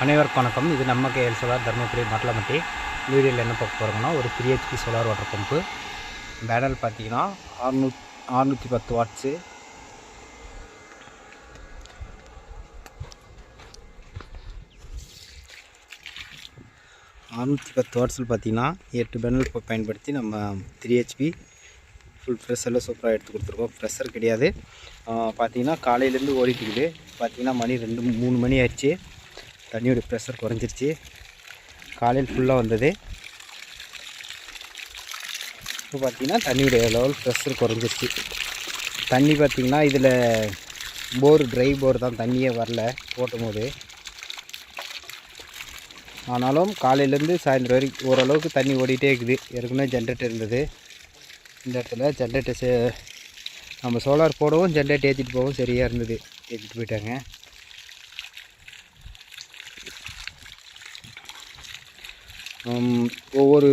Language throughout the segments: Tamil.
அனைவருக்கும் வணக்கம். இது நம்ம கேஎல் சோலார் தர்மபுரி மட்டலமட்டி. வீடியோவில் என்ன பார்க்க போகிறோம்னா, ஒரு 3 HP solar water pump. Panel பார்த்தீங்கன்னா 610 வாட்ஸு. வாட்ஸில் பார்த்தீங்கன்னா 8 பேனல் பயன்படுத்தி நம்ம 3 HP ஃபுல் ப்ரெஷரில் சூப்பராக எடுத்து கொடுத்துருக்கோம். ப்ரெஷர் கிடையாது. பார்த்தீங்கன்னா காலையிலேருந்து ஓடிட்டுக்குது. பார்த்தீங்கன்னா மணி 2-3 மணி ஆயிடுச்சு. தண்ணியோட ப்ரெஷர் குறைஞ்சிருச்சு. காலையில் ஃபுல்லாக வந்தது. இப்போ பார்த்திங்கன்னா தண்ணியோட லெவல் ப்ரெஷர் குறைஞ்சிருச்சு. தண்ணி பார்த்திங்கன்னா இதில் ட்ரை போர் தான், தண்ணியே வரல ஓட்டும் போது. ஆனாலும் காலையிலேருந்து சாயந்தரம் வரைக்கும் ஓரளவுக்கு தண்ணி ஓடிட்டே இருக்குது. ஏற்கனவே ஜென்ரேட்டர் இருந்தது இந்த இடத்துல. ஜென்ரேட்டர்ஸு நம்ம சோலார் போடவும் ஜென்ரேட்டர் ஏற்றிட்டு போகவும் சரியாக இருந்தது. ஏற்றிட்டு போயிட்டாங்க. ஒவ்வொரு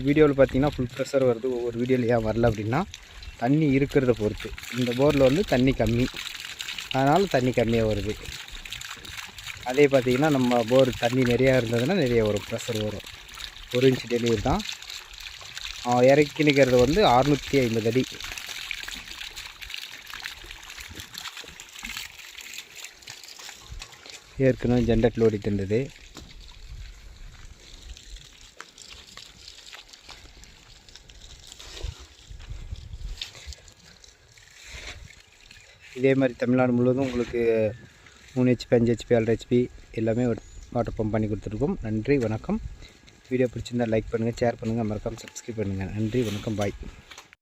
வீடியோவில் பார்த்திங்கன்னா ஃபுல் ப்ரெஷர் வருது, ஒவ்வொரு வீடியோவில் ஏன் வரல அப்படின்னா தண்ணி இருக்கிறத பொறுத்து. இந்த போரில் வந்து தண்ணி கம்மி, அதனால் தண்ணி கம்மியாக வருது. அதே பார்த்திங்கன்னா நம்ம போர் தண்ணி நிறையா இருந்ததுன்னா நிறைய வரும், ப்ரெஷர் வரும். 1 இன்ச் டெலிவரி தான். இறக்கி நிற்கிறது வந்து 650 அடி. ஏற்கனவே ஜென்ரேட்டர் ஓடிட்டு இருந்தது. இதே மாதிரி தமிழ்நாடு முழுவதும் உங்களுக்கு 3 HP 5 HP 6 HP எல்லாமே வாட்டர் பம்ப் பண்ணி கொடுத்துருக்கோம். நன்றி, வணக்கம். வீடியோ பிடிச்சிருந்தால் லைக் பண்ணுங்கள், ஷேர் பண்ணுங்கள், மறக்காமல் சப்ஸ்கிரைப் பண்ணுங்கள். நன்றி, வணக்கம், பாய்.